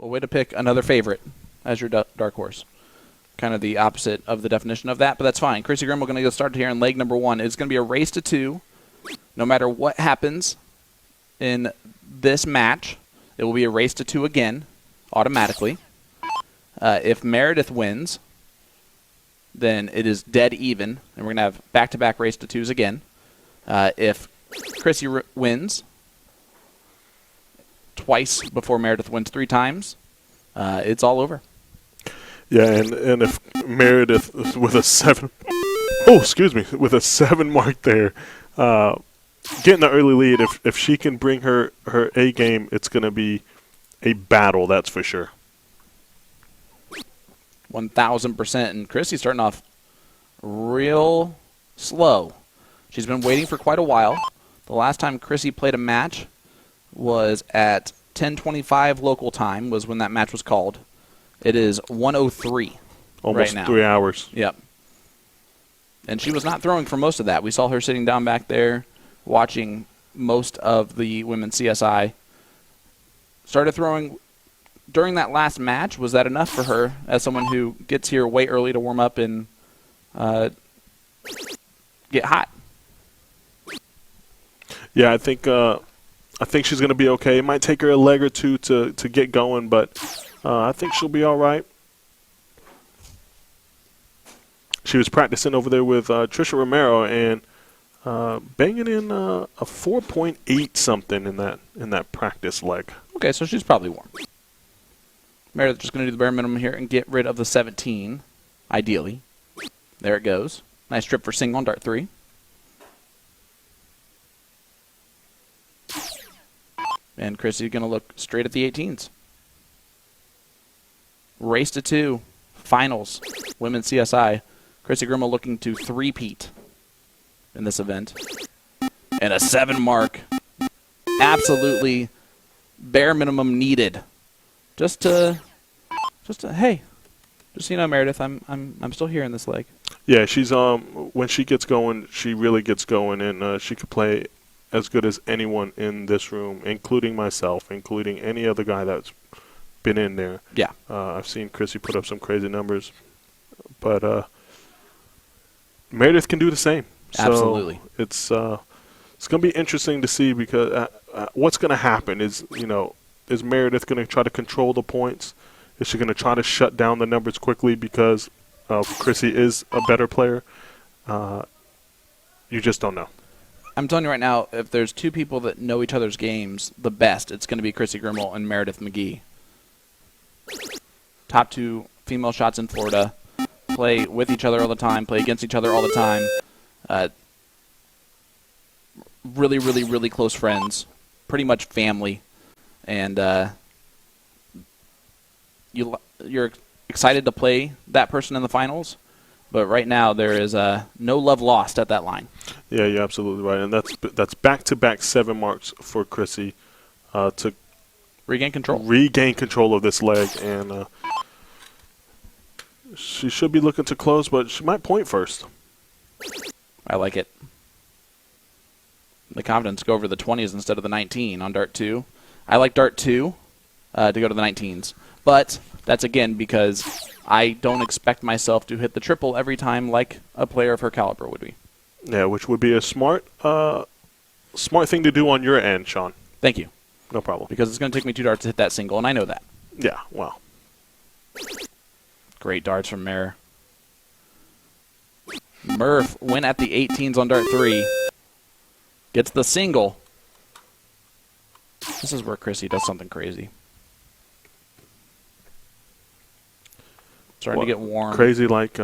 Well, way to pick another favorite as your dark horse. Kind of the opposite of the definition of that, but that's fine. Krissi Grimal going to get started here in leg number 1. It's going to be a race to 2. No matter what happens in this match, it will be a race to 2 again, automatically. If Meradith wins, then it is dead even, and we're going to have back-to-back race to 2s again. If Krissi wins twice before Meradith wins 3 times, it's all over. Yeah, and if Meradith with a 7, with a 7 mark there, getting the early lead, if she can bring her A game, it's going to be a battle, that's for sure. 1,000%. And Krissi's starting off real slow. She's been waiting for quite a while. The last time Krissi played a match was at 10:25 local time was when that match was called. It is 1:03 Almost right now. 3 hours. Yep. And she was not throwing for most of that. We saw her sitting down back there watching most of the women's CSI. Started throwing during that last match. Was that enough for her as someone who gets here way early to warm up and get hot? Yeah, I think she's going to be okay. It might take her a leg or two to get going, but I think she'll be all right. She was practicing over there with Trisha Romero and banging in a 4.8 something in that practice leg. Okay, so she's probably warm. Meredith just going to do the bare minimum here and get rid of the 17, ideally. There it goes. Nice trip for single on dart 3. And Krissi's going to look straight at the 18s. Race to 2. Finals. Women's CSI. Krissi Grimal looking to three-peat in this event. And a 7 mark. Absolutely bare minimum needed. Just to hey. Just so you know, Meredith, I'm still here in this leg. Yeah, she's when she gets going, she really gets going, and she could play as good as anyone in this room, including myself, including any other guy that's been in there. Yeah. I've seen Krissi put up some crazy numbers, but Meredith can do the same. Absolutely. So it's going to be interesting to see because what's going to happen is, is Meredith going to try to control the points? Is she going to try to shut down the numbers quickly because Krissi is a better player? You just don't know. I'm telling you right now, if there's 2 people that know each other's games the best, it's going to be Krissi Grimal and Meradith Mcgee. Top 2 female shots in Florida. Play with each other all the time. Play against each other all the time. Really, really, really close friends. Pretty much family. And you're excited to play that person in the finals. But right now, there is no love lost at that line. Yeah, you're absolutely right. And that's back-to-back 7 marks for Krissi to regain control. Regain control of this leg. And she should be looking to close, but she might point first. I like it. The confidence to go over the 20s instead of the 19 on dart 2. I like dart 2 to go to the 19s. But that's, again, because I don't expect myself to hit the triple every time like a player of her caliber would be. Yeah, which would be a smart thing to do on your end, Sean. Thank you. No problem. Because it's going to take me 2 darts to hit that single, and I know that. Yeah, wow. Great darts from Mare. Murph went at the 18s on dart 3. Gets the single. This is where Krissi does something crazy. Starting to get warm. Crazy like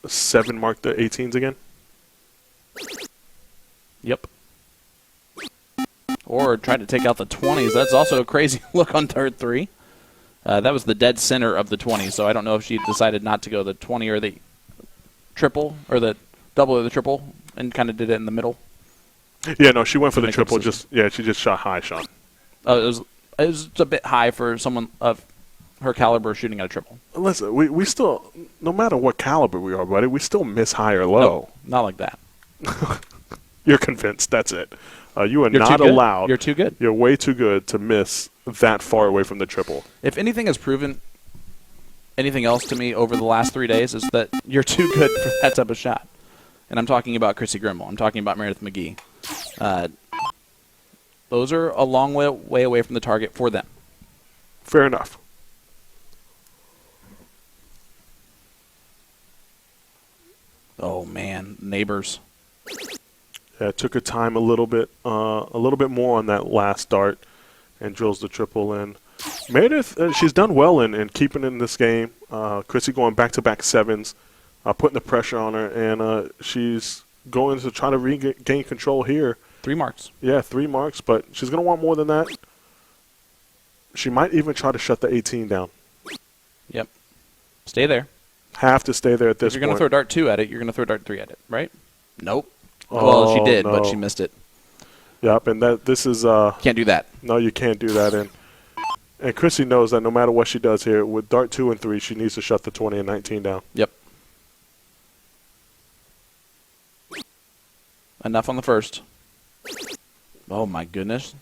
7 mark the 18s again? Yep. Or try to take out the 20s. That's also a crazy look on dart 3. That was the dead center of the 20, so I don't know if she decided not to go the 20 or the triple, or the double or the triple, and kind of did it in the middle. Yeah, no, she went for the triple. She just shot high, Sean. It was a bit high for someone of her caliber shooting at a triple. Listen, we still, no matter what caliber we are, buddy, we still miss high or low. No, not like that. You're convinced. That's it. You are You're not too good. allowed. You're too good. You're way too good to miss that far away from the triple. If anything has proven anything else to me over the last 3 days is that you're too good for that type of shot. And I'm talking about Krissi Grimal. I'm talking about Meradith Mcgee. Those are a long way away from the target for them. Fair enough. Oh, man. Neighbors. Yeah, it took her time a little bit more on that last dart and drills the triple in. Meradith, she's done well in keeping in this game. Krissi going back-to-back sevens, putting the pressure on her, and she's going to try to regain control here. 3 marks. Yeah, 3 marks, but she's going to want more than that. She might even try to shut the 18 down. Yep. Stay there. Have to stay there at this If you're going to point. throw dart 2 at it, you're going to throw dart 3 at it, right? Nope. Oh, Well, she did, no. but she missed it. Yep, and this is Can't do that. no, you can't do that. And Krissi knows that no matter what she does here, with dart 2 and 3, she needs to shut the 20 and 19 down. Yep. Enough on the first. Oh, my goodness.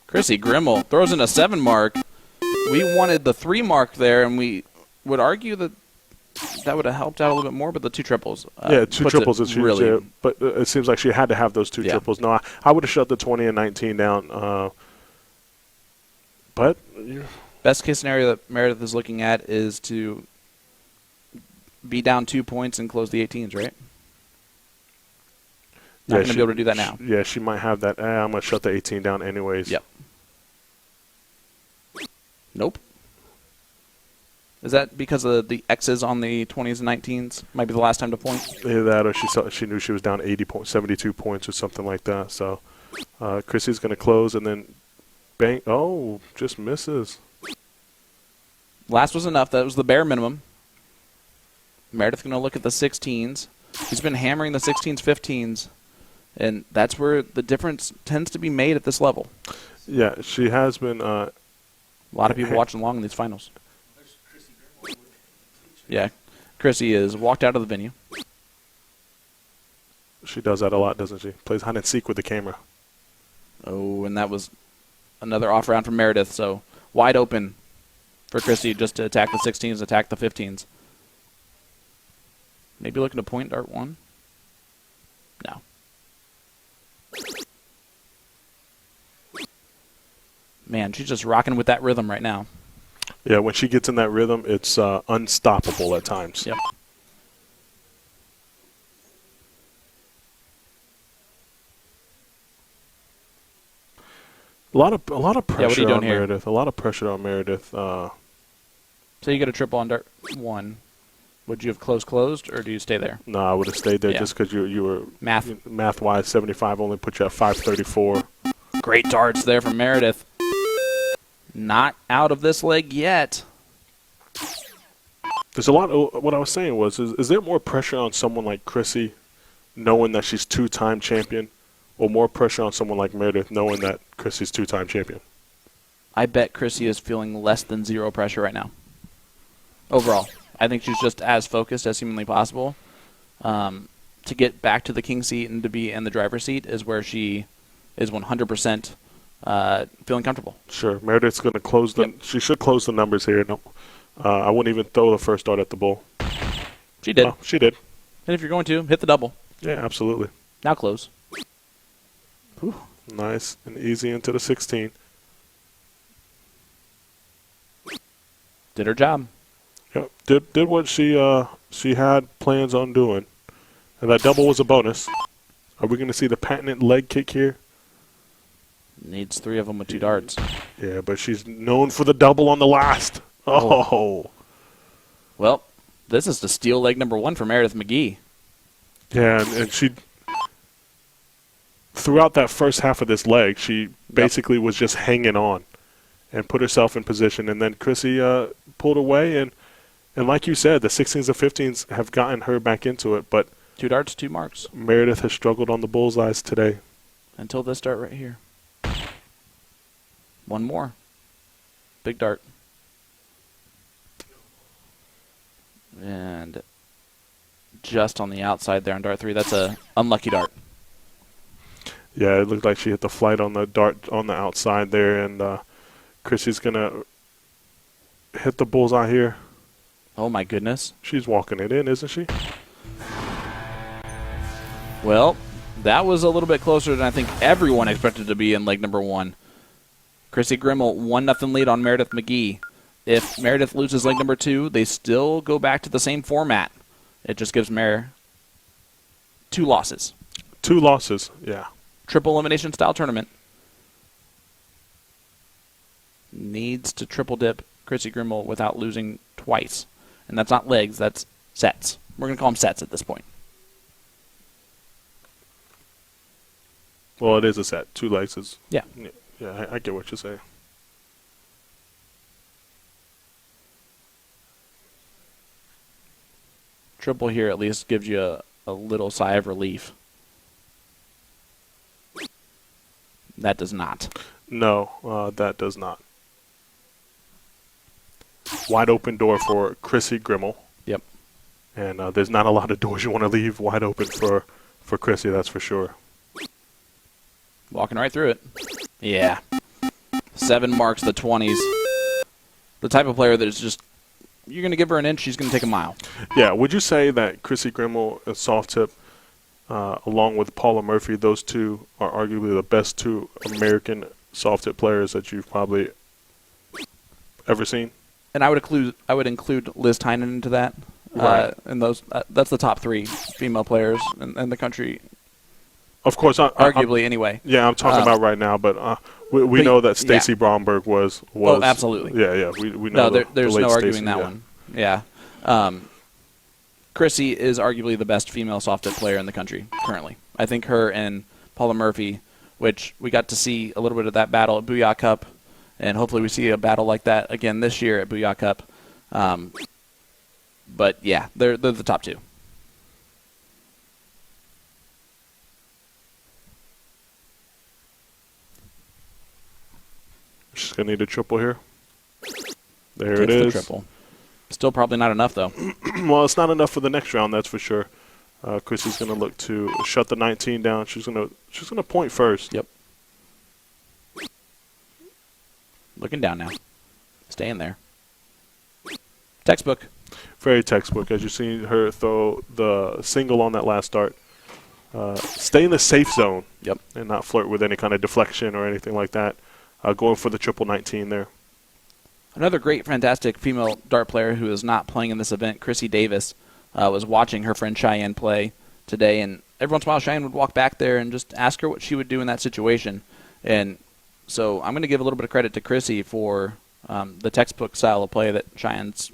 Krissi Grimal throws in a 7 mark. We wanted the 3 mark there, and we would argue that would have helped out a little bit more, but the 2 triples. Yeah, 2 triples is huge. really, Yeah, but it seems like she had to have those 2 Yeah. triples. No, I would have shut the 20 and 19 down. But best case scenario that Meradith is looking at is to be down 2 points and close the 18s, right? Not going to be able to do that now. Yeah, she might have that. I'm going to shut the 18 down anyways. Yep. Nope. Is that because of the X's on the 20s and 19s? Might be the last time to point? Either that or she knew she was down 72 points or something like that. So Krissi's going to close and then bang. Oh, just misses. Last was enough. That was the bare minimum. Meredith's going to look at the 16s. He's been hammering the 16s, 15s, and that's where the difference tends to be made at this level. Yeah, she has been. A lot of people watching along in these finals. Yeah, Krissi is walked out of the venue. She does that a lot, doesn't she? Plays hide and seek with the camera. Oh, and that was another off round from Meradith, so wide open for Krissi just to attack the 16s, attack the 15s. Maybe looking to point dart 1? No. Man, she's just rocking with that rhythm right now. Yeah, when she gets in that rhythm, it's unstoppable at times. Yep. A lot of pressure what are you doing on here? Meradith. A lot of pressure on Meradith. So you get a triple on dart 1. Would you have closed, or do you stay there? No, I would have stayed there Yeah. just because you were Math-wise, 75 only put you at 534. great darts there from Meradith. Not out of this leg yet. There's a lot of what I was saying was, is there more pressure on someone like Krissi knowing that she's 2-time champion, or more pressure on someone like Meradith knowing that Krissi's 2-time champion? I bet Krissi is feeling less than 0 pressure right now. Overall. I think she's just as focused as humanly possible. To get back to the king seat and to be in the driver's seat is where she is 100% feeling comfortable. Sure. Meredith's going to close the. Yep. She should close the numbers here. No, I wouldn't even throw the first dart at the bull. She did. Oh, she did. And if you're going to, hit the double. Yeah, absolutely. Now close. Whew. Nice and easy into the 16. Did her job. Yep. Did what she had plans on doing, and that double was a bonus. Are we going to see the patented leg kick here? Needs 3 of them with 2 darts. Yeah, but she's known for the double on the last. Oh. Well, this is the steel leg number 1 for Meradith Mcgee. Yeah, and she, throughout that first half of this leg, she basically was just hanging on and put herself in position. And then Krissi pulled away, and like you said, the 16s and 15s have gotten her back into it. But 2 darts, 2 marks. Meradith has struggled on the bullseyes today. Until this dart right here. 1 more. Big dart. And just on the outside there on dart 3. That's a unlucky dart. Yeah, it looked like she hit the flight on the dart on the outside there, and Krissi's going to hit the bullseye here. Oh, my goodness. She's walking it in, isn't she? Well, that was a little bit closer than I think everyone expected to be in leg number 1. Krissi Grimal, 1-0 lead on Meradith Mcgee. If Meradith loses leg number 2, they still go back to the same format. It just gives Mer 2 losses. 2 losses, yeah. Triple elimination style tournament. Needs to triple dip Krissi Grimal without losing twice. And that's not legs, that's sets. We're going to call them sets at this point. Well, it is a set. 2 legs is... Yeah. Yeah, I get what you're saying. Triple here at least gives you a little sigh of relief. That does not. No, that does not. Wide open door for Krissi Grimal. Yep. And there's not a lot of doors you want to leave wide open for Krissi, that's for sure. Walking right through it. Yeah. 7 marks the 20s. The type of player that is just, you're going to give her an inch, she's going to take a mile. Yeah, would you say that Krissi Grimal and soft tip, along with Paula Murphy, those two are arguably the best 2 American soft tip players that you've probably ever seen? And I would include Liz Tynan into that. Right. And those that's the top 3 female players in the country. Of course, arguably anyway. Yeah, I'm talking about right now, but we know that Stacy Bromberg was. Oh, absolutely. Yeah, we know. No, there's the no late arguing Stacey, that one. Yeah. Krissi is arguably the best female soft tip player in the country currently. I think her and Paula Murphy, which we got to see a little bit of that battle at Booyah Cup, and hopefully we see a battle like that again this year at Booyah Cup. But yeah, they're the top 2. She's going to need a triple here. There Gets it is. the triple. Still probably not enough, though. Well, it's not enough for the next round, that's for sure. Krissi's going to look to shut the 19 down. She's going to point first. Yep. Looking down now. Staying there. Textbook. Very textbook, as you see her throw the single on that last start. Stay in the safe zone. Yep. And not flirt with any kind of deflection or anything like that. Going for the triple 19 there. Another great, fantastic female dart player who is not playing in this event, Chrissy Davis, was watching her friend Cheyenne play today, and every once in a while Cheyenne would walk back there and just ask her what she would do in that situation. And so I'm going to give a little bit of credit to Chrissy for the textbook style of play that Cheyenne's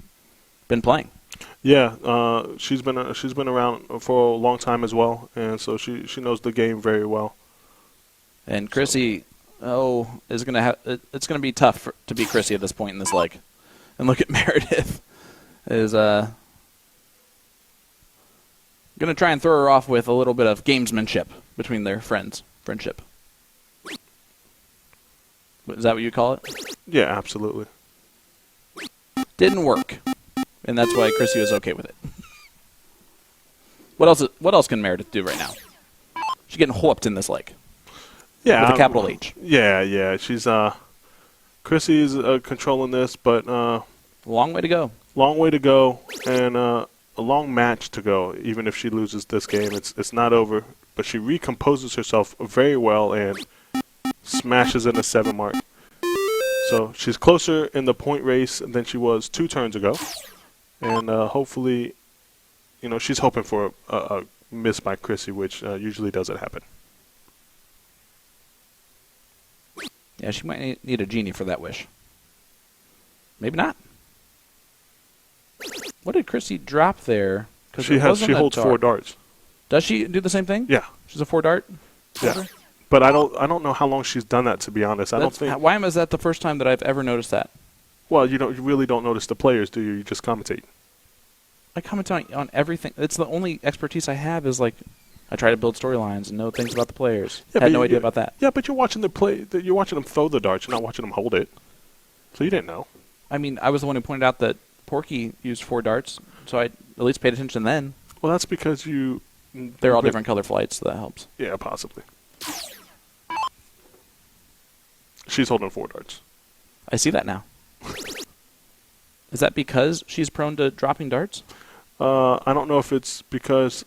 been playing. Yeah, she's been around for a long time as well, and so she knows the game very well. And Chrissy, it's going to be tough to beat Chrissy at this point in this leg. And look at Meradith is going to try and throw her off with a little bit of gamesmanship between their friendship. Is that what you call it? Yeah, absolutely. Didn't work, and that's why Chrissy was okay with it. What else can Meradith do right now? She's getting whooped in this leg. Yeah, with a capital H. Yeah. She's Chrissy's controlling this, but long way to go. Long way to go, and a long match to go. Even if she loses this game, it's not over. But she recomposes herself very well and smashes in a 7 mark. So she's closer in the point race than she was 2 turns ago, and hopefully, she's hoping for a miss by Chrissy, which usually doesn't happen. Yeah, she might need a genie for that wish. Maybe not. What did Chrissy drop there? She holds 4 darts. Does she do the same thing? Yeah. She's a 4 dart? Yeah. But I don't know how long she's done that, to be honest. Why is that the first time that I've ever noticed that? Well, you really don't notice the players, do you? You just commentate. I comment on everything. It's the only expertise I have is I try to build storylines and know things about the players. I had no idea about that. Yeah, but you're watching you're watching them throw the darts. You're not watching them hold it. So you didn't know. I mean, I was the one who pointed out that Porky used 4 darts, so I at least paid attention then. Well, that's because they're all different color flights, so that helps. Yeah, possibly. She's holding 4 darts. I see that now. Is that because she's prone to dropping darts? I don't know if it's because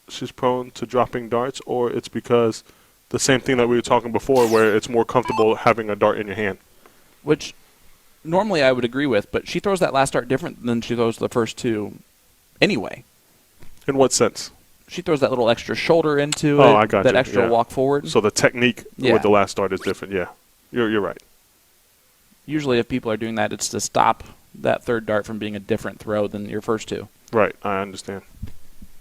she's prone to dropping darts, or it's because the same thing that we were talking before, where it's more comfortable having a dart in your hand. Which normally I would agree with, but she throws that last dart different than she throws the first 2 anyway. In what sense? She throws that little extra shoulder into it, I got that you. extra walk forward. So the technique with the last dart is different. Yeah, you're right. Usually if people are doing that, it's to stop that third dart from being a different throw than your first 2. Right, I understand.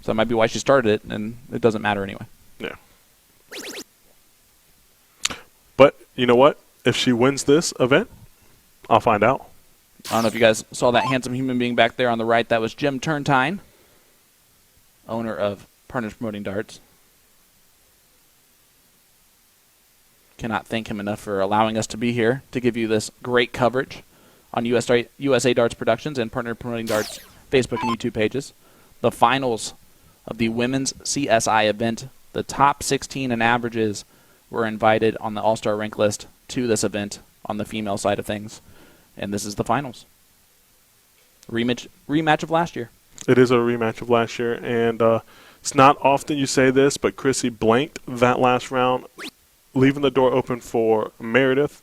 So that might be why she started it, and it doesn't matter anyway. Yeah. But you know what? If she wins this event, I'll find out. I don't know if you guys saw that handsome human being back there on the right. That was Jim Turntine, owner of Partners Promoting Darts. Cannot thank him enough for allowing us to be here to give you this great coverage on USA Darts Productions and Partner Promoting Darts Facebook and YouTube pages. The finals of the women's CSI event, the top 16 in averages were invited on the All-Star rank list to this event on the female side of things. And this is the finals. Rematch of last year. It is a rematch of last year, and it's not often you say this, but Krissi blanked that last round, leaving the door open for Meradith.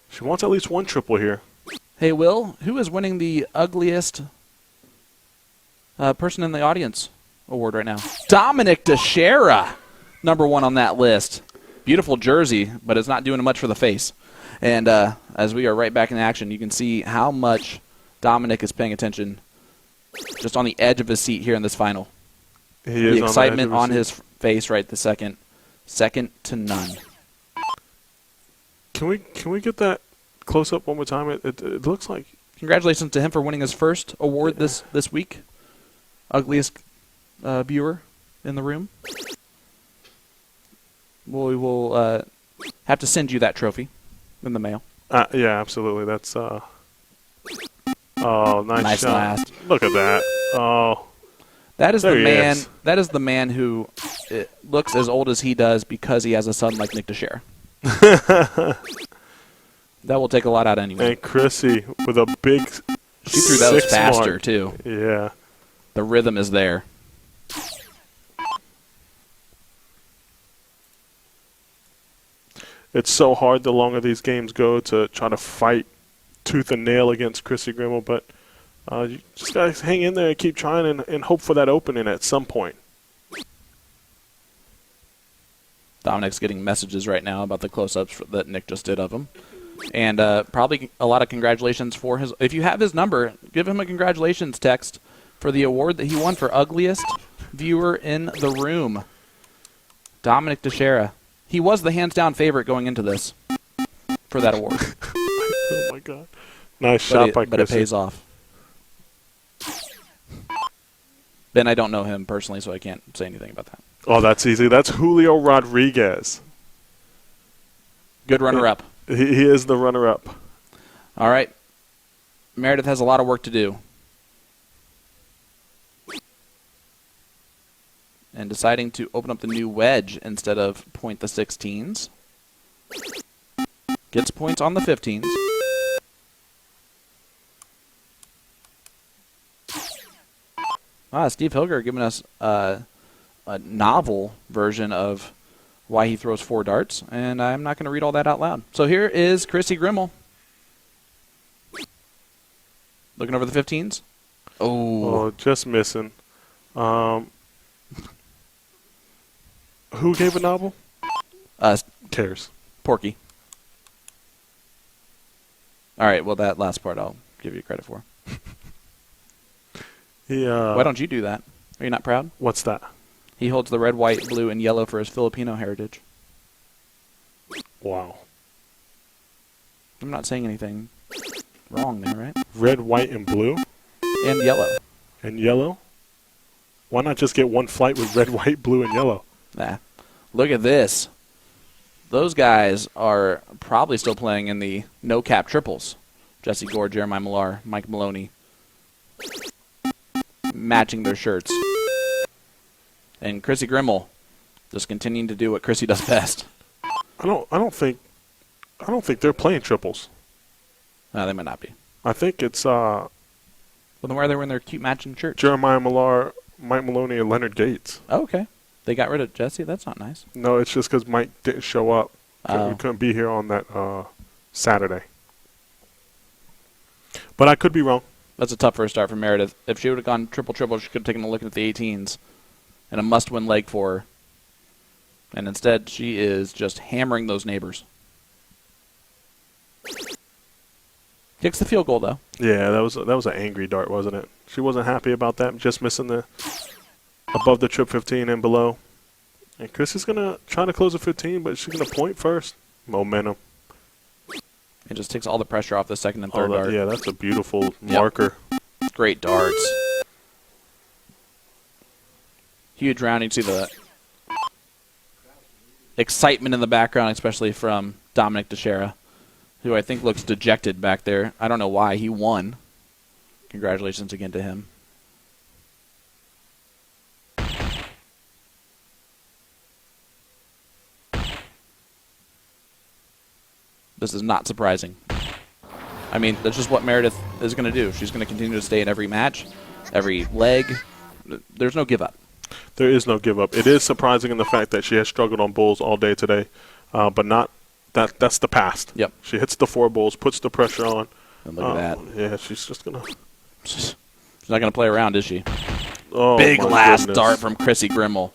She wants at least 1 triple here. Hey, Will, who is winning the ugliest person in the audience award right now? Dominic Dichiria, #1 on that list. Beautiful jersey, but it's not doing much for the face. And as we are right back in action, you can see how much Dominic is paying attention just on the edge of his seat here in this final. The excitement on his face right this second. Second to none. Can we get that close up one more time? It looks like. Congratulations to him for winning his first award this week. Ugliest viewer in the room. We will have to send you that trophy in the mail. Yeah, absolutely. That's oh, nice shot. Last. Look at that. Oh. That is the man. Is. That is the man who looks as old as he does because he has a son like Nick Dichiria. That will take a lot out anyway. And Krissi with a big. She threw those faster mark. too. Yeah. The rhythm is there. It's so hard the longer these games go to try to fight tooth and nail against Krissi Grimal, but you just got to hang in there and keep trying and hope for that opening at some point. Dominic's getting messages right now about the close-ups that Nick just did of him. And probably a lot of congratulations for his... If you have his number, give him a congratulations text for the award that he won for ugliest viewer in the room. Dominic Dichiria. He was the hands-down favorite going into this for that award. Oh, my God. Nice shot by Krissi. But it pays off. Ben, I don't know him personally, so I can't say anything about that. Oh, that's easy. That's Julio Rodriguez. Good runner-up. He is the runner-up. All right. Meradith has a lot of work to do. And deciding to open up the new wedge instead of point the 16s. Gets points on the 15s. Steve Hilger giving us a novel version of why he throws 4 darts, and I'm not going to read all that out loud. So here is Krissi Grimal. Looking over the 15s. Oh, just missing. Who gave a novel? Cares. Porky. All right, well, that last part I'll give you credit for. Why don't you do that? Are you not proud? What's that? He holds the red, white, blue, and yellow for his Filipino heritage. Wow. I'm not saying anything wrong there, right? Red, white, and blue? And yellow. And yellow? Why not just get one flight with red, white, blue, and yellow? Nah. Look at this. Those guys are probably still playing in the no-cap triples. Jesse Gore, Jeremiah Millar, Mike Maloney. Matching their shirts. And Krissi Grimal just continuing to do what Krissi does best. I don't think I don't think they're playing triples. No, they might not be. I think it's Well, then why are they wearing their cute matching shirts? Jeremiah Millar, Mike Maloney, and Leonard Gates. Oh, okay. They got rid of Jesse? That's not nice. No, it's just because Mike didn't show up. Oh. We couldn't be here on that Saturday. But I could be wrong. That's a tough first start for Meradith. If she would have gone triple-triple, she could have taken a look at the 18s and a must-win leg for her. And instead, she is just hammering those neighbors. Kicks the field goal, though. Yeah, that was an angry dart, wasn't it? She wasn't happy about that, just missing the above the trip 15 and below. And Chris is going to try to close a 15, but she's going to point first. Momentum. It just takes all the pressure off the second and third dart. Yeah, that's a beautiful marker. Great darts. Huge round. You can see the excitement in the background, especially from Dominic Dichiria, who I think looks dejected back there. I don't know why. He won. Congratulations again to him. This is not surprising. I mean, that's just what Meradith is going to do. She's going to continue to stay in every match, every leg. There's no give up. There is no give up. It is surprising in the fact that she has struggled on bulls all day today, but not that's the past. Yep. She hits the 4 bulls, puts the pressure on. And look at that. Yeah, she's just going to. She's not going to play around, is she? Oh, Big my last goodness. dart from Krissi Grimal.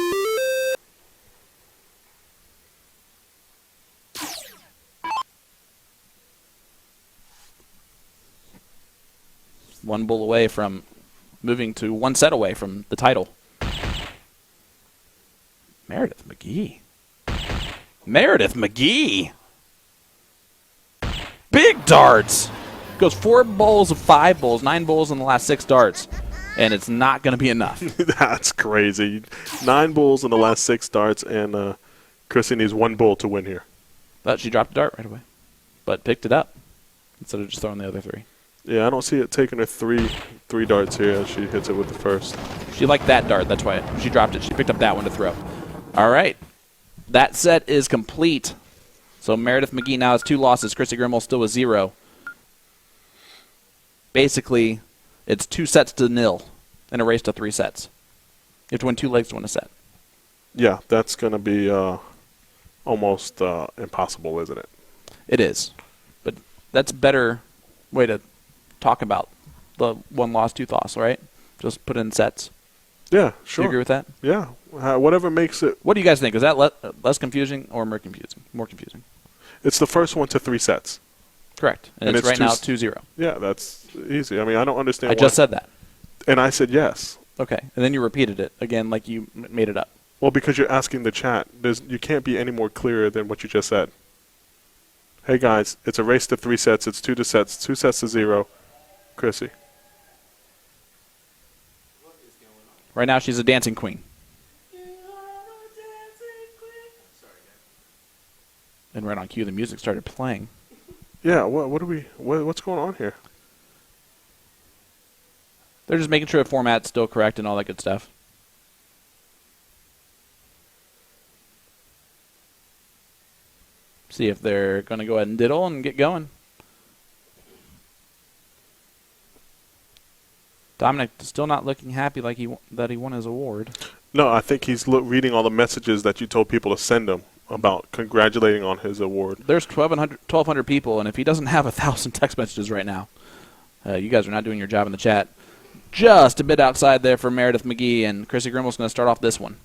One bull away from moving to one set away from the title. Meradith Mcgee. Meradith Mcgee. Big darts. Goes 4 bowls of 5 bowls, 9 bowls in the last 6 darts. And it's not going to be enough. That's crazy. 9 bulls in the last 6 darts, and Krissi needs 1 bull to win here. But she dropped a dart right away. But picked it up instead of just throwing the other 3. Yeah, I don't see it taking her three darts here. She hits it with the first. She liked that dart. That's why she dropped it. She picked up that one to throw. All right. That set is complete. So Meradith Mcgee now has 2 losses. Krissi Grimal still with 0. Basically, it's 2 sets to 0 in a race to 3 sets. You have to win 2 legs to win a set. Yeah, that's going to be almost impossible, isn't it? It is. But that's a better way to talk about the 1 loss, 2 loss, right? Just put in sets. Yeah, Do sure. you agree with that? Yeah, whatever makes it. What do you guys think? Is that less confusing or more confusing? More confusing. It's the first one to 3 sets. Correct. And it's right now 2-0. Yeah, that's easy. I mean, I don't understand I just said that. And I said yes. Okay. And then you repeated it again like you made it up. Well, because you're asking the chat. You can't be any more clearer than what you just said. Hey, guys, it's a race to 3 sets. It's 2 sets to 0. Krissi. Right now she's a dancing queen. And right on cue, the music started playing. Yeah, what's going on here? They're just making sure the format's still correct and all that good stuff. See if they're going to go ahead and diddle and get going. Dominic still not looking happy like that he won his award. No, I think he's reading all the messages that you told people to send him about congratulating on his award. There's 1,200 people, and if he doesn't have 1,000 text messages right now, you guys are not doing your job in the chat. Just a bit outside there for Meradith Mcgee, and Krissi Grimal's going to start off this one.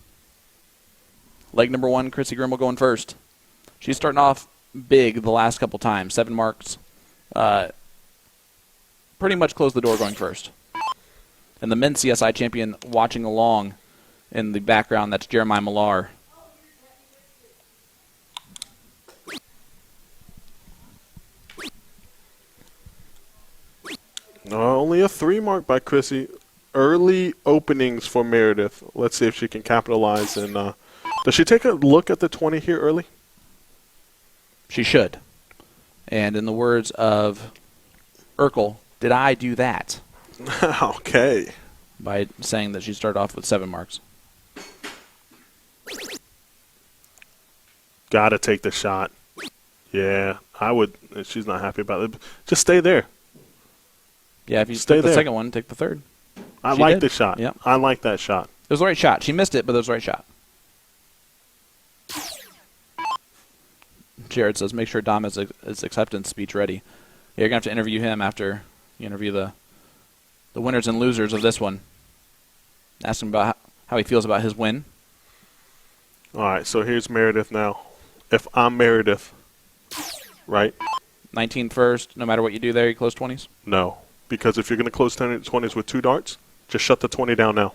Leg number 1, Krissi Grimal going first. She's starting off big the last couple times. 7 marks. Pretty much closed the door going first. And the men's CSI champion watching along in the background, that's Jeremiah Millar. Only a 3 mark by Krissi. Early openings for Meradith. Let's see if she can capitalize. And does she take a look at the 20 here early? She should. And in the words of Urkel, did I do that? Okay. By saying that she started off with 7 marks. Gotta take the shot. Yeah, I would. She's not happy about it. Just stay there. Yeah, if you Stay took the there. second one, take the third. I She like did. the shot. Yep. I like that shot. It was the right shot. She missed it, but it was the right shot. Jared says, make sure Dom has his acceptance speech ready. Yeah, you're going to have to interview him after you interview the winners and losers of this one. Ask him about how he feels about his win. All right, so here's Meradith now. If I'm Meradith, right? 19 first, no matter what you do there, you close 20s? No, because if you're going to close 20s with 2 darts, just shut the 20 down now.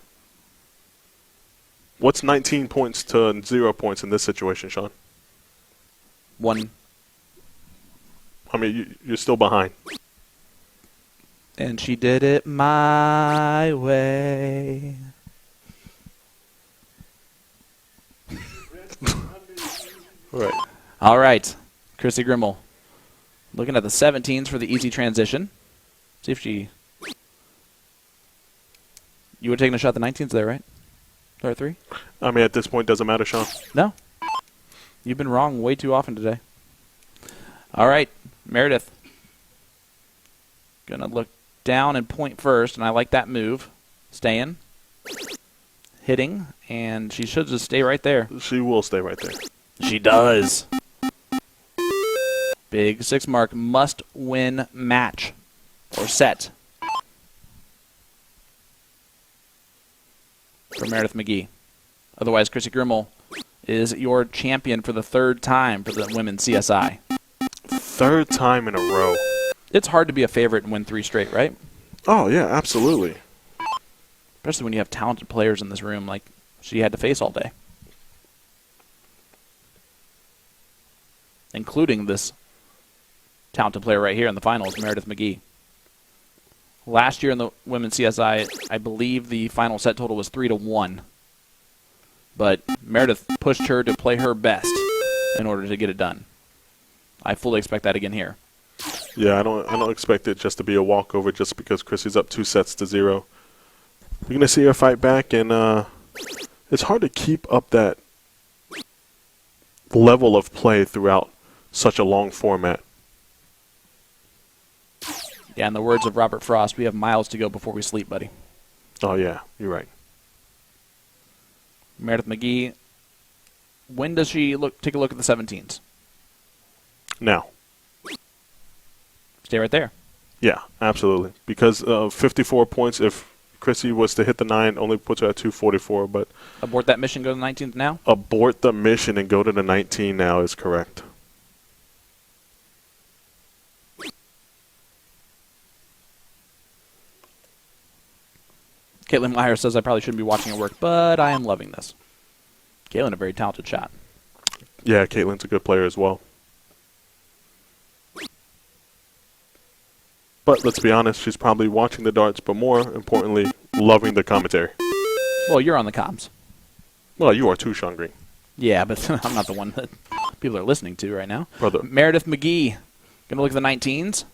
What's 19 points to 0 points in this situation, Sean? 1. I mean, you're still behind. And she did it my way. Right. All right. Krissi Grimal looking at the 17s for the easy transition. See if she... You would have taken a shot at the 19s there, right? Or 3? I mean, at this point, doesn't matter, Sean. No. You've been wrong way too often today. All right. Meradith. Going to look down and point first, and I like that move. Staying. Hitting, and she should just stay right there. She will stay right there. She does. Big 6 mark, must win match or set for Meradith Mcgee. Otherwise, Krissi Grimal is your champion for the 3rd time for the women's CSI. 3rd time in a row. It's hard to be a favorite and win 3 straight, right? Oh, yeah, absolutely. Especially when you have talented players in this room like she had to face all day. Including this talented player right here in the finals, Meradith Mcgee. Last year in the women's CSI, I believe the final set total was 3-1. But Meradith pushed her to play her best in order to get it done. I fully expect that again here. Yeah, I don't expect it just to be a walkover just because Krissi's up 2-0. You're going to see her fight back, and it's hard to keep up that level of play throughout such a long format. Yeah, in the words of Robert Frost, we have miles to go before we sleep, buddy. Oh, yeah, you're right. Meradith Mcgee, when does she take a look at the 17s? Now. Stay right there. Yeah, absolutely. Because 54 points, if Krissi was to hit the 9, only puts her at 244. But Abort that mission, go to the 19th now? abort the mission and go to the 19 now is correct. Caitlin Meyer says I probably shouldn't be watching her work, but I am loving this. Caitlin, a very talented shot. Yeah, Caitlin's a good player as well. But let's be honest, she's probably watching the darts, but more importantly, loving the commentary. Well, you're on the comms. Well, you are too, Sean Green. Yeah, but I'm not the one that people are listening to right now. Brother. Meradith Mcgee, going to look at the 19s.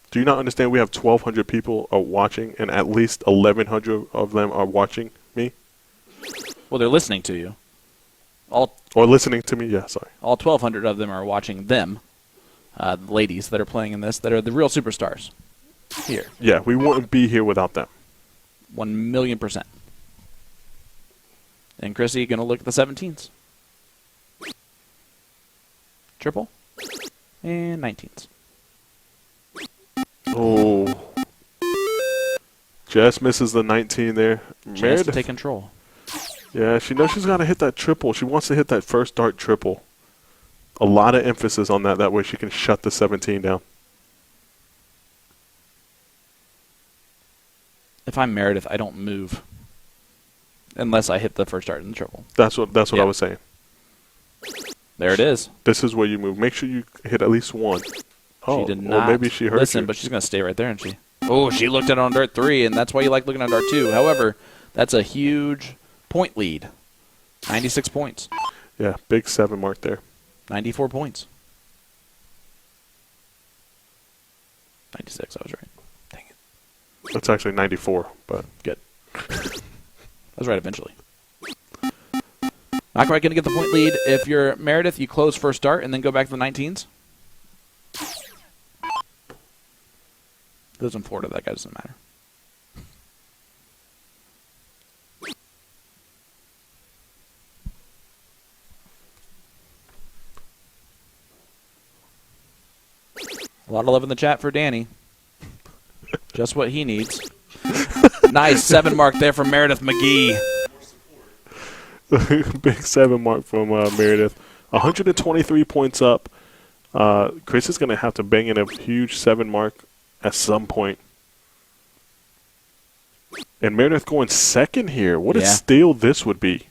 Do you not understand we have 1,200 people are watching, and at least 1,100 of them are watching me? Well, they're listening to you. Or listening to me? Yeah, sorry. All 1,200 of them are watching them. The ladies that are playing in this, that are the real superstars here. Yeah, we wouldn't be here without them. 1,000,000%. And Krissi going to look at the 17s. Triple. And 19s. Oh. Just misses the 19 there. Chance to take control. Yeah, she knows she's got to hit that triple. She wants to hit that first dart triple. A lot of emphasis on that. That way she can shut the 17 down. If I'm Meradith, I don't move. Unless I hit the first dart in the triple. That's what I was saying. There it is. This is where you move. Make sure you hit at least one. Oh, She did not or maybe she heard listen, you. but she's going to stay right there, isn't she? Oh, she looked at it on dart 3, and that's why you like looking at dart 2. However, that's a huge point lead. 96 points. Yeah, big 7 mark there. 94 points. 96, I was right. Dang it. That's actually 94, but Good. I was right eventually. Not quite going to get the point lead. If you're Meradith, you close first start and then go back to the 19s. Lives in Florida. That guy doesn't matter. A lot of love in the chat for Danny. Just what he needs. Nice 7 mark there from Meradith Mcgee. Big 7 mark from Meradith. 123 points up. Chris is going to have to bang in a huge 7 mark at some point. And Meradith going second here. What a steal this would be.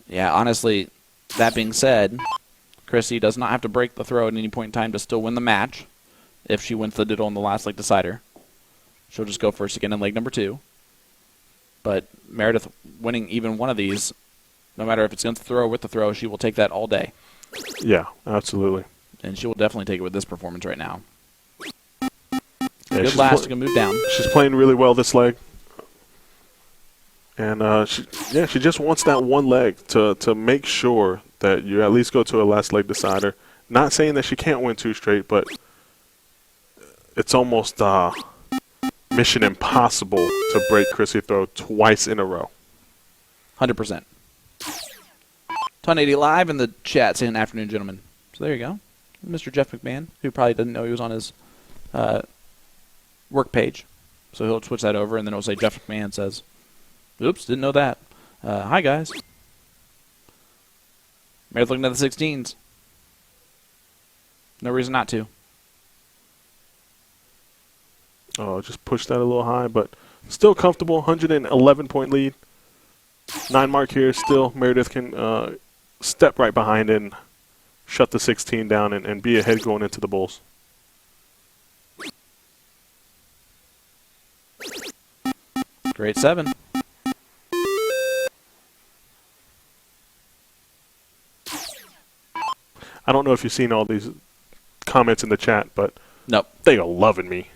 Yeah, honestly, that being said, Krissi does not have to break the throw at any point in time to still win the match. If she wins the diddle in the last leg decider, she'll just go first again in leg number 2. But Meradith winning even one of these, no matter if it's against the throw or with the throw, she will take that all day. Yeah, absolutely. And she will definitely take it with this performance right now. Yeah, good last to move down. She's playing really well this leg. And she just wants that one leg to make sure that you at least go to a last leg decider. Not saying that she can't win 2 straight, but it's almost mission impossible to break Krissi throw twice in a row. 100%. 1080 live in the chat saying afternoon, gentlemen. So there you go. Mr. Jeff McMahon, who probably didn't know he was on his work page. So he'll switch that over, and then it'll say Jeff McMahon says, oops, didn't know that. Hi, guys. Meredith looking at the 16s. No reason not to. Oh, just pushed that a little high, but still comfortable. 111-point lead. 9 mark here. Still, Meradith can step right behind and shut the 16 down and be ahead going into the Bulls. Great 7. I don't know if you've seen all these comments in the chat, but nope, they are loving me.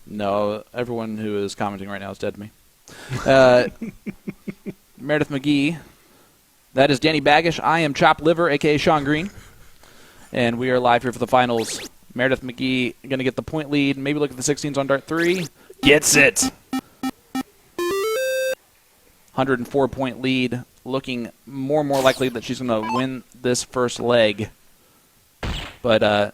No, everyone who is commenting right now is dead to me. Meradith Mcgee. That is Danny Baggish. I am Chopped Liver, a.k.a. Sean Green. And we are live here for the finals. Meradith Mcgee going to get the point lead. Maybe look at the 16s on dart 3. Gets it. 104-point lead. Looking more and more likely that she's going to win this first leg. But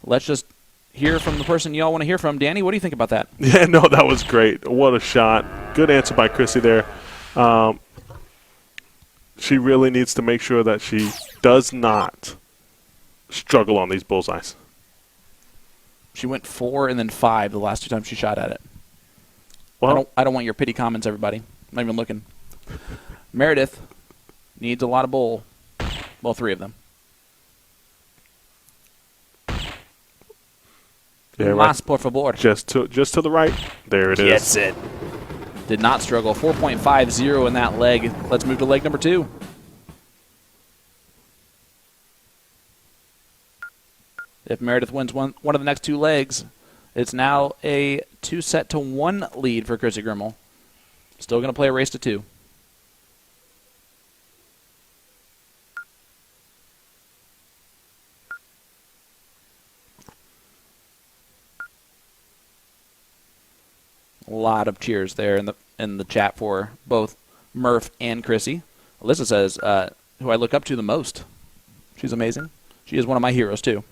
let's just hear from the person y'all want to hear from. Danny, what do you think about that? Yeah, no, that was great. What a shot. Good answer by Krissi there. She really needs to make sure that she does not struggle on these bullseyes. She went 4 and then 5 the last 2 times she shot at it. Well, I don't want your pity comments, everybody. I'm not even looking. Meradith needs a lot of bull. Well, 3 of them. Yeah, Mas, right. por favor. Just to the right. There it is. Gets it. Did not struggle. 4.50 in that leg. Let's move to leg number 2. If Meradith wins one of the next 2 legs, it's now a 2-set-to-1 lead for Krissi Grimal. Still going to play a race to 2. A lot of cheers there in the chat for both Murph and Krissi. Alyssa says, who I look up to the most. She's amazing. She is one of my heroes, too.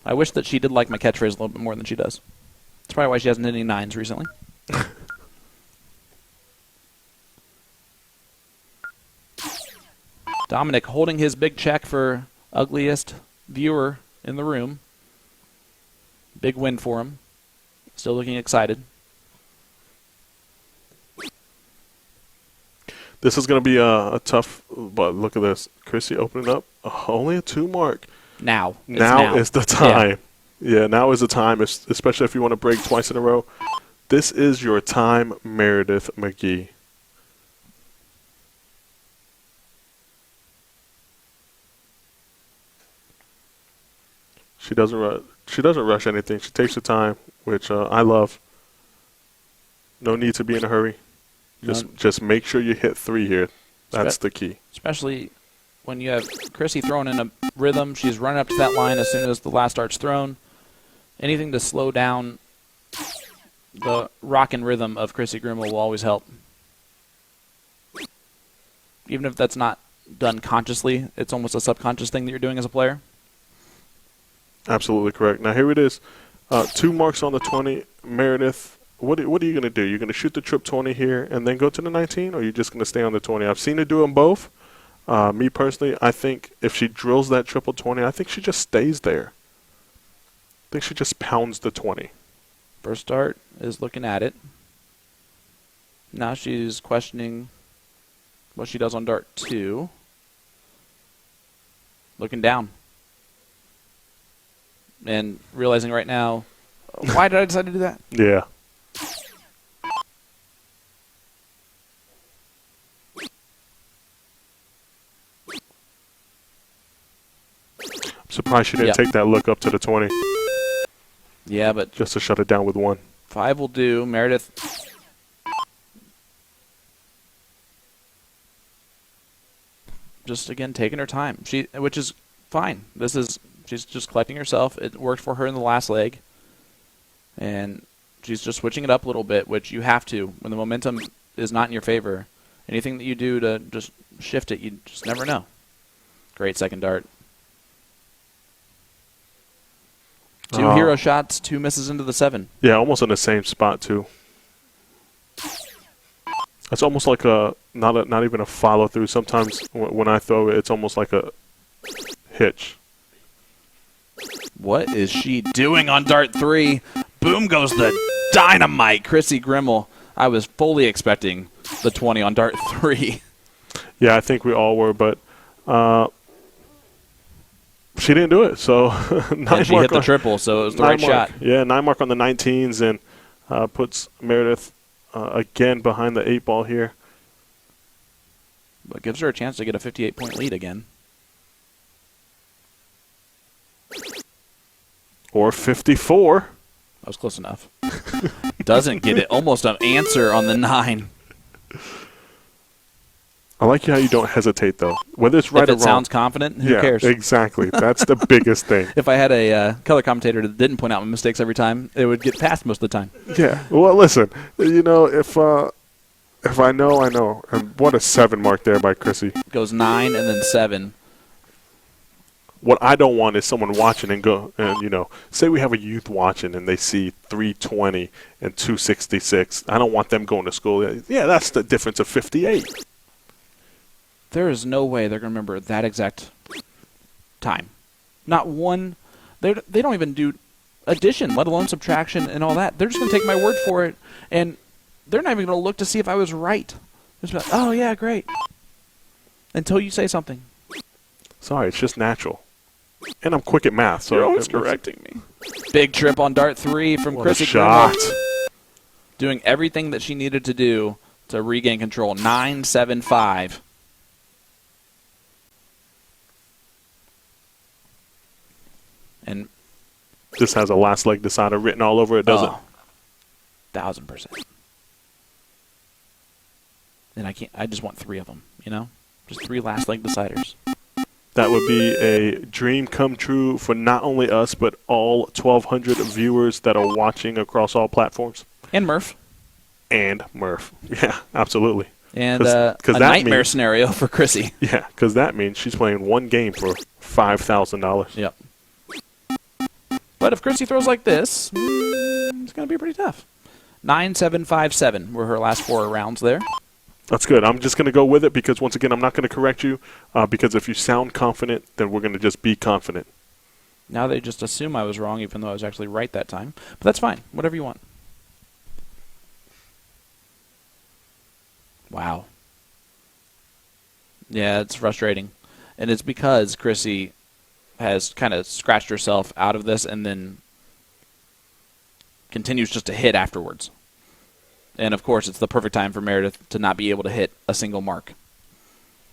I wish that she did like my catchphrase a little bit more than she does. That's probably why she hasn't hit any 9s recently. Dominic holding his big check for ugliest viewer in the room. Big win for him. Still looking excited. This is going to be a tough, but look at this. Krissi opening up. Only a 2 mark. Now is the time. Yeah, now is the time, especially if you want to break twice in a row. This is your time, Meradith Mcgee. She doesn't rush anything. She takes her time, which I love. No need to be in a hurry. Just make sure you hit 3 here. That's the key. Especially when you have Krissi throwing in a rhythm. She's running up to that line as soon as the last dart's thrown. Anything to slow down the rock and rhythm of Krissi Grimal will always help. Even if that's not done consciously, it's almost a subconscious thing that you're doing as a player. Absolutely correct. Now here it is. 2 marks on the 20. Meradith, what are you going to do? You're going to shoot the trip 20 here and then go to the 19, or are you just going to stay on the 20? I've seen her do them both. Me personally, I think if she drills that triple 20, I think she just stays there. I think she just pounds the 20. First dart is looking at it. Now she's questioning what she does on dart 2. Looking down. And realizing right now, why did I decide to do that? Yeah. I'm surprised she didn't take that look up to the 20. Yeah, but just to shut it down with 1. 5 will do. Meradith just, again, taking her time, which is fine. She's just collecting herself. It worked for her in the last leg. And she's just switching it up a little bit, which you have to. When the momentum is not in your favor, anything that you do to just shift it, you just never know. Great second dart. 2 hero shots, 2 misses into the 7. Yeah, almost in the same spot, too. It's almost like not even a follow-through. Sometimes when I throw it, it's almost like a hitch. What is she doing on dart 3? Boom goes the dynamite, Krissi Grimal. I was fully expecting the 20 on dart 3. Yeah, I think we all were, but she didn't do it. So and she hit the triple, so it was the right shot. Yeah, 9 mark on the 19s and puts Meradith again behind the 8 ball here. But gives her a chance to get a 58-point lead again. Or 54. That was close enough. Doesn't get it. Almost an answer on the 9. I like how you don't hesitate, though. Whether it's right or wrong. If it sounds confident, who cares? Exactly. That's the biggest thing. If I had a color commentator that didn't point out my mistakes every time, it would get passed most of the time. Yeah. Well, listen, if I know, I know. And what a 7 mark there by Krissi. Goes 9 and then 7. What I don't want is someone watching and go, and say we have a youth watching and they see 320 and 266. I don't want them going to school. Yeah, that's the difference of 58. There is no way they're going to remember that exact time. Not one. They don't even do addition, let alone subtraction and all that. They're just going to take my word for it, and they're not even going to look to see if I was right. They're just like, oh, yeah, great. Until you say something. Sorry, it's just natural. And I'm quick at math. So you're always correcting me. Big trip on dart 3 from Krissi Grimal. Doing everything that she needed to do to regain control. 9-7-5. And this has a last leg decider written all over it, doesn't it? 1,000%. And I just want 3 of them, Just 3 last leg deciders. That would be a dream come true for not only us, but all 1,200 viewers that are watching across all platforms. And Murph. Yeah, absolutely. And a nightmare scenario for Krissi. Yeah, because that means she's playing 1 game for $5,000. Yep. But if Krissi throws like this, it's going to be pretty tough. 9-7-5-7 were her last 4 rounds there. That's good. I'm just going to go with it because, once again, I'm not going to correct you because if you sound confident, then we're going to just be confident. Now they just assume I was wrong, even though I was actually right that time. But that's fine. Whatever you want. Wow. Yeah, it's frustrating. And it's because Krissi has kind of scratched herself out of this and then continues just to hit afterwards. And, of course, it's the perfect time for Meradith to not be able to hit a single mark.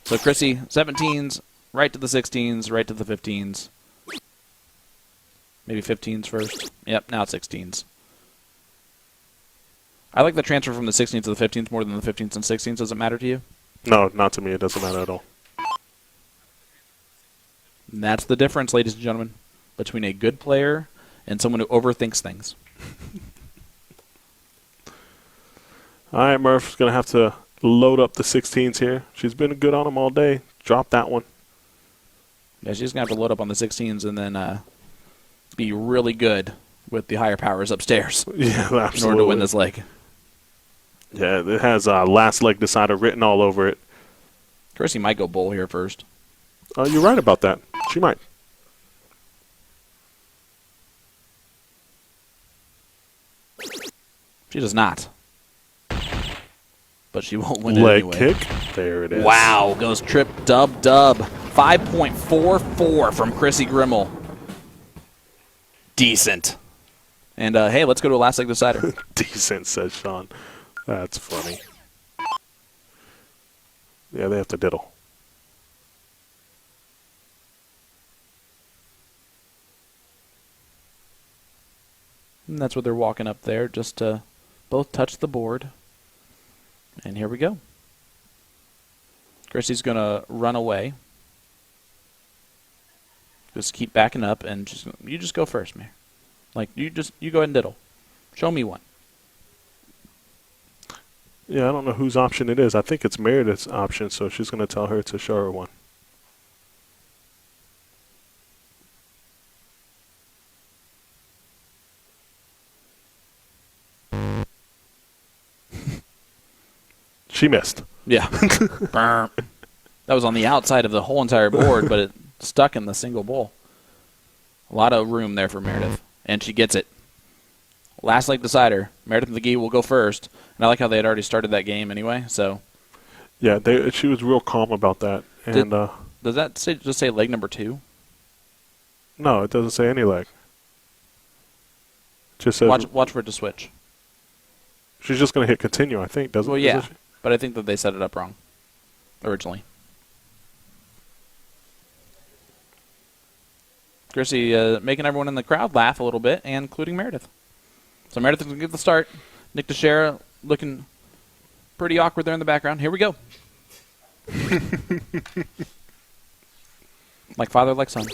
So Krissi, 17s, right to the 16s, right to the 15s. Maybe 15s first. Yep, now it's 16s. I like the transfer from the 16s to the 15s more than the 15s and 16s. Does it matter to you? No, not to me. It doesn't matter at all. And that's the difference, ladies and gentlemen, between a good player and someone who overthinks things. All right, Murph's going to have to load up the 16s here. She's been good on them all day. Drop that one. Yeah, she's going to have to load up on the 16s and then be really good with the higher powers upstairs. Yeah, absolutely. In order to win this leg. Yeah, it has last leg decider written all over it. Krissi might go bull here first. You're right about that. She might. She does not. But she won't win it Leg anyway. kick. There it is. Wow, goes trip dub dub. 5.44 from Krissi Grimal. Decent. And hey, let's go to a last leg decider. Decent, says Sean. That's funny. Yeah, they have to diddle. And that's what they're walking up there, just to both touch the board. And here we go. Krissi's going to run away. Just keep backing up, and you just go first, man. Like, you go ahead and diddle. Show me one. Yeah, I don't know whose option it is. I think it's Meredith's option, so she's going to tell her to show her one. She missed. Yeah. That was on the outside of the whole entire board, but it stuck in the single bowl. A lot of room there for Meradith, and she gets it. Last leg decider. Meradith Mcgee will go first, and I like how they had already started that game anyway. So, yeah, she was real calm about that. And does that just say leg number 2? No, it doesn't say any leg. It just says Watch for it to switch. She's just going to hit continue, I think, doesn't? Well, yeah, she? but I think that they set it up wrong originally. Krissi making everyone in the crowd laugh a little bit, and including Meradith. So Meradith is going to give the start. Nick Dichiria looking pretty awkward there in the background. Here we go. Like father, like son.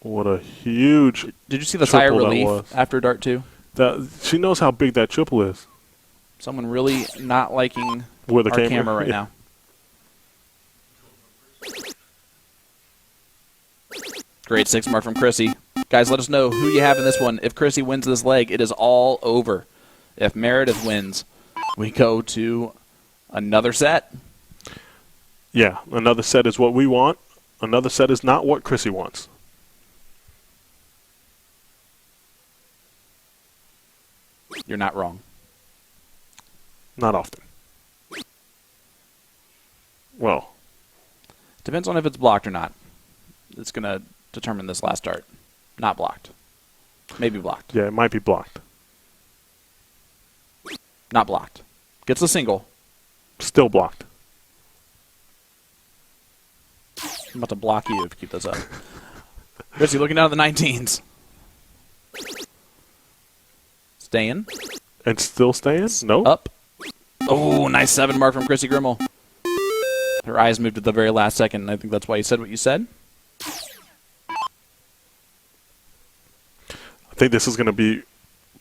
What a huge Did you see the sigh of triple that relief was. after dart 2? She knows how big that triple is. Someone really not liking Where the our camera right now. Great 6 mark from Krissi. Guys, let us know who you have in this one. If Krissi wins this leg, it is all over. If Meradith wins, we go to another set. Yeah, another set is what we want. Another set is not what Krissi wants. You're not wrong. Not often. Well, Depends on if it's blocked or not. It's going to determine this last dart. Not blocked. Maybe blocked. yeah, it might be blocked. Not blocked. Gets the single. Still blocked. I'm about to block you if you keep this up. Krissi looking down at the 19s. Staying. And still staying? No. Up. Oh, nice 7 mark from Krissi Grimal. Her eyes moved at the very last second, and I think that's why you said what you said. I think this is going to be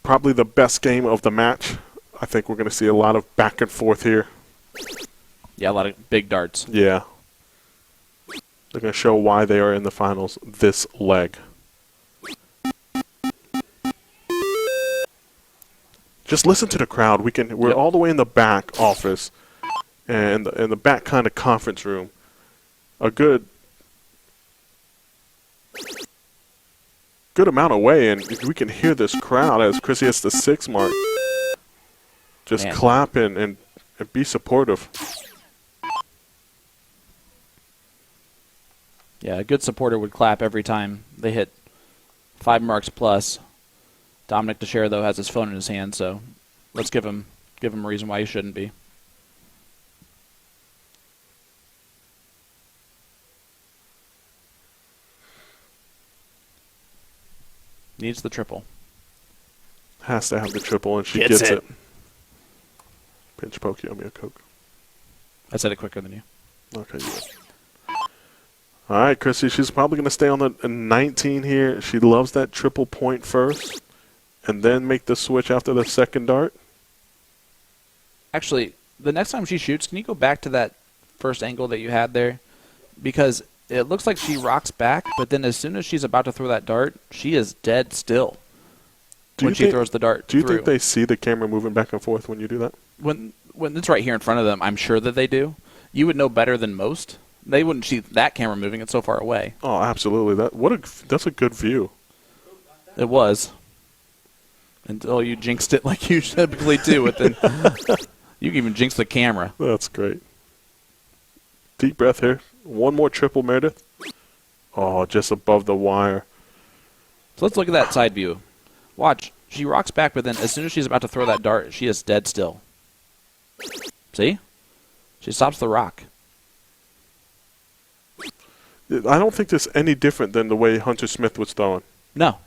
probably the best game of the match. I think we're going to see a lot of back and forth here. Yeah, a lot of big darts. Yeah. They're going to show why they are in the finals this leg. Just listen to the crowd. We're Yep. all the way in the back office and in the back kind of conference room. A good amount away, and we can hear this crowd as Krissi hits the 6 mark. Just Man. clap and be supportive. Yeah, a good supporter would clap every time they hit 5 marks plus. Dominic Dichiria, though, has his phone in his hand, so let's give him a reason why he shouldn't be. Needs the triple. Has to have the triple, and she Gets gets it. it. Pinch poke, you owe me a Coke. I said it quicker than you. Okay, yeah. All right, Krissi, she's probably going to stay on the 19 here. She loves that triple point first and then make the switch after the second dart. Actually, the next time she shoots, can you go back to that first angle that you had there? Because it looks like she rocks back, but then as soon as she's about to throw that dart, she is dead still when she throws the dart Do you through. think they see the camera moving back and forth when you do that? When it's right here in front of them, I'm sure that they do. You would know better than most. They wouldn't see that camera moving. It's so far away. Oh, absolutely. That's a good view. It was. Until you jinxed it like you typically do. You can even jinx the camera. That's great. Deep breath here. One more triple, Meradith. Oh, just above the wire. So let's look at that side view. Watch. She rocks back, but then as soon as she's about to throw that dart, she is dead still. See? She stops the rock. I don't think this any different than the way Hunter Smith was throwing. No.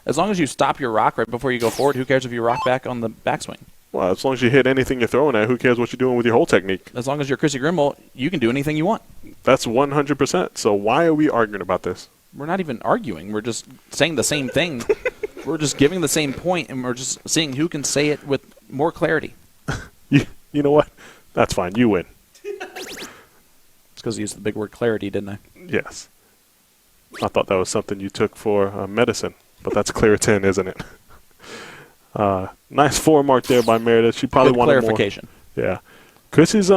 As long as you stop your rock right before you go forward, who cares if you rock back on the backswing? Well, as long as you hit anything you're throwing at, who cares what you're doing with your whole technique? As long as you're Krissi Grimal, you can do anything you want. That's 100%. So why are we arguing about this? We're not even arguing. We're just saying the same thing. We're just giving the same point, and we're just seeing who can say it with more clarity. You know what? That's fine. You win. It's because I used the big word clarity, didn't I? Yes. I thought that was something you took for medicine, but that's Claritin, isn't it? Nice 4 mark there by Meradith. She probably Good wanted clarification. more. Yeah. Krissi's,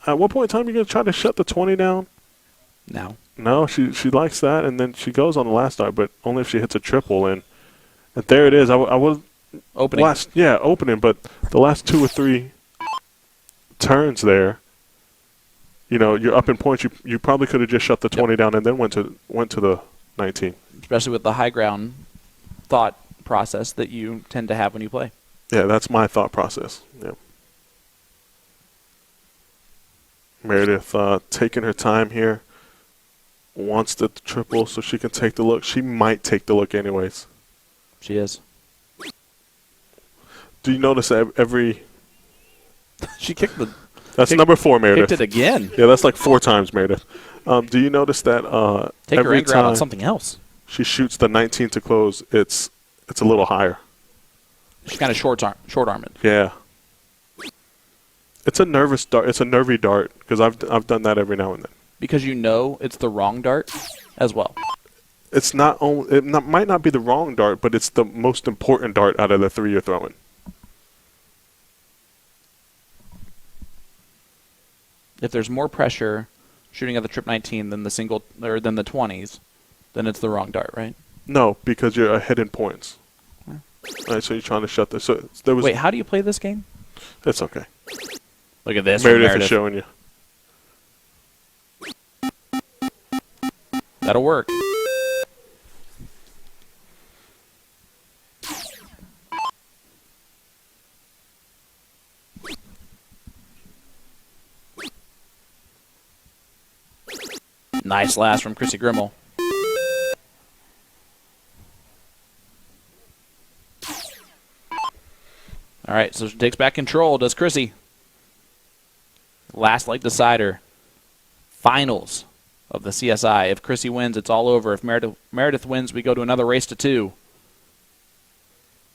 at what point in time are you going to try to shut the 20 down? Now. No, she likes that, and then she goes on the last dart, but only if she hits a triple. And there it is. I was Opening. opening, but the last 2 or 3 turns there, you're up in points. You probably could have just shut the 20 down and then went to the 19. Especially with the high ground thought process that you tend to have when you play. Yeah, that's my thought process. Yeah. Meradith taking her time here. Wants the triple so she can take the look. She might take the look anyways. She is. Do you notice that every... She kicked the... That's number 4, Meradith. Kicked it again. Yeah, that's like 4 times, Meradith. Do you notice that Take her every anger out on time something else. she shoots the 19 to close, it's a little higher? She's kind of short-armed. Yeah. It's a nervous dart. It's a nervy dart because I've done that every now and then. Because you know it's the wrong dart as well. It's not only might not be the wrong dart, but it's the most important dart out of the 3 you're throwing. If there's more pressure shooting at the trip 19 than the single or than the 20s, then it's the wrong dart, right? No, because you're ahead in points. Yeah. All right, so you're trying to shut this. So there was. Wait, how do you play this game? It's okay. Look at this. Meradith is showing you. That'll work. Nice last from Krissi Grimal. All right, so she takes back control. Does Krissi? Last leg decider. Finals of the CSI. If Krissi wins, it's all over. If Meradith wins, we go to another race to 2.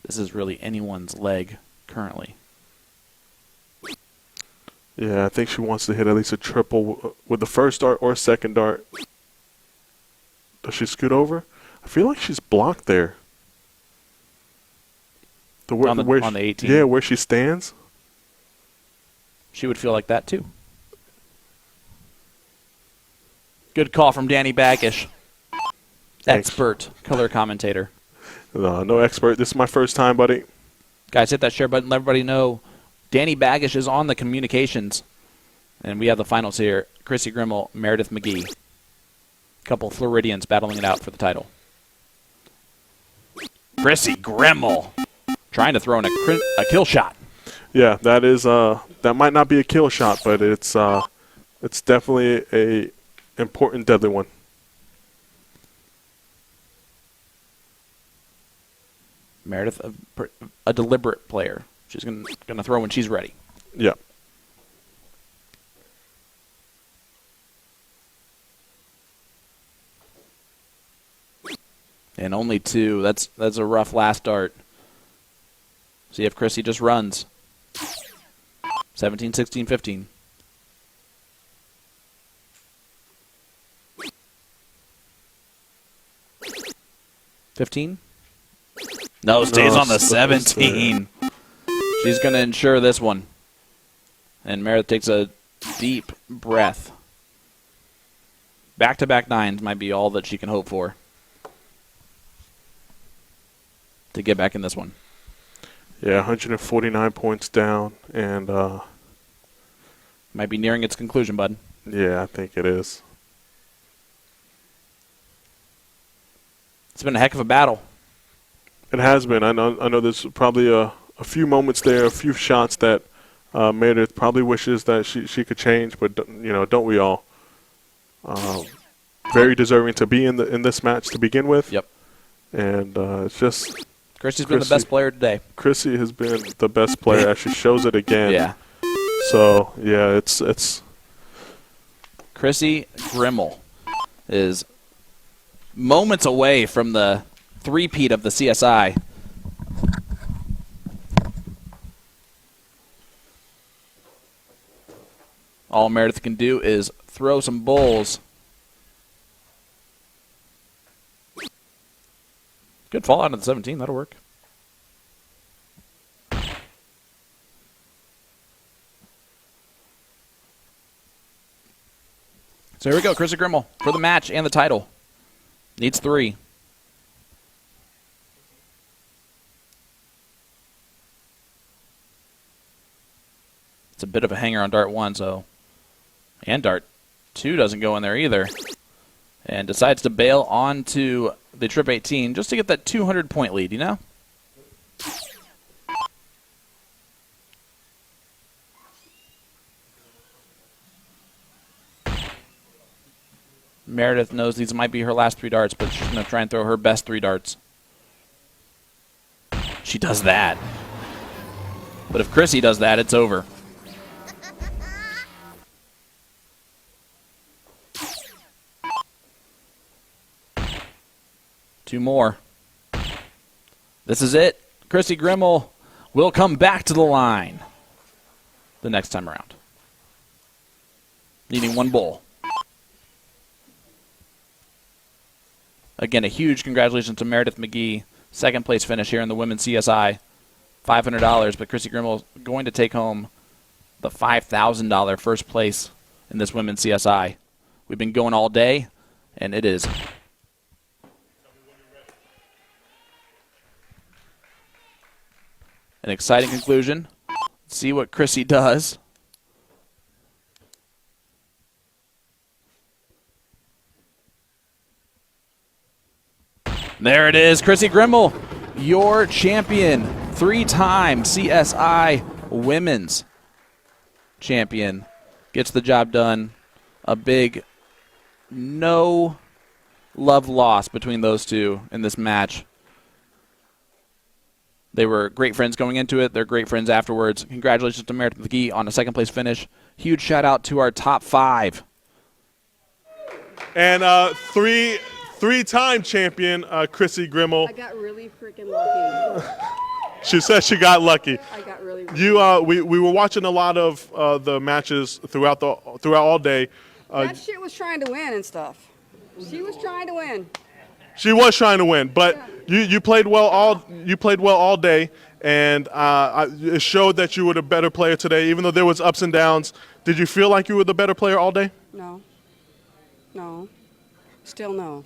This is really anyone's leg currently. Yeah, I think she wants to hit at least a triple with the first dart or second dart. Does she scoot over? I feel like she's blocked there. On the 18. Yeah, where she stands. She would feel like that too. Good call from Danny Baggish. Thanks. Expert color commentator. No expert. This is my first time, buddy. Guys, hit that share button. Let everybody know Danny Baggish is on the communications. And we have the finals here. Krissi Grimal, Meradith Mcgee. Couple Floridians battling it out for the title. Krissi Grimal trying to throw in a kill shot. Yeah, that is that might not be a kill shot, but it's definitely a important deadly one. Meradith, a deliberate player. She's gonna throw when she's ready. Yeah. And only 2. That's a rough last dart. See if Krissi just runs. 17, 16, 15. No, stays on the 17. She's going to ensure this one. And Meredith takes a deep breath. Back-to-back 9s might be all that she can hope for to get back in this one. Yeah, 149 points down, and might be nearing its conclusion, bud. Yeah, I think it is. It's been a heck of a battle. It has been. I know there's probably a few moments there, a few shots that Meredith probably wishes that she could change, but don't we all? Very deserving to be in this match to begin with. Yep. And it's just Krissi's been the best player today. Krissi has been the best player. She shows it again. Yeah. So yeah, it's Krissi Grimal is moments away from the three-peat of the CSI. All Meredith can do is throw some bowls. Good fall out of the 17. That'll work. So here we go. Krissi Grimal for the match and the title. Needs 3. It's a bit of a hanger on dart 1, so. And dart 2 doesn't go in there either. And decides to bail onto the trip 18 just to get that 200-point lead, you know? Meredith knows these might be her last 3 darts, but she's going to try and throw her best 3 darts. She does that. But if Krissi does that, it's over. Two more. This is it. Krissi Grimal will come back to the line the next time around. Needing 1 bowl. Again, a huge congratulations to Meradith Mcgee. Second place finish here in the women's CSI. $500, but Krissi Grimal going to take home the $5,000 first place in this women's CSI. We've been going all day, and it is an exciting conclusion. Let's see what Krissi does. There it is, Krissi Grimal, your champion, 3-time CSI Women's Champion. Gets the job done. A big no love loss between those two in this match. They were great friends going into it. They're great friends afterwards. Congratulations to Meradith Mcgee on a second place finish. Huge shout out to our top 5. And three-time champion Krissi Grimal. I got really freaking lucky. She said she got lucky. I got really We were watching a lot of the matches throughout all day. that shit was trying to win and stuff. She was trying to win. She was trying to win, but you played well all day, and it showed that you were the better player today. Even though there was ups and downs, did you feel like you were the better player all day? No. No. Still no.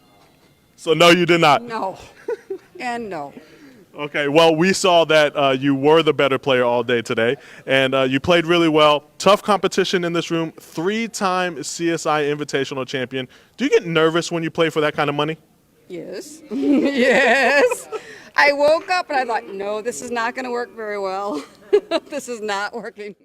So no, you did not. No. And no. Okay, well, we saw that you were the better player all day today, and you played really well. Tough competition in this room. 3-time CSI Invitational champion. Do you get nervous when you play for that kind of money? Yes. Yes. I woke up and I thought, no, this is not going to work very well. This is not working.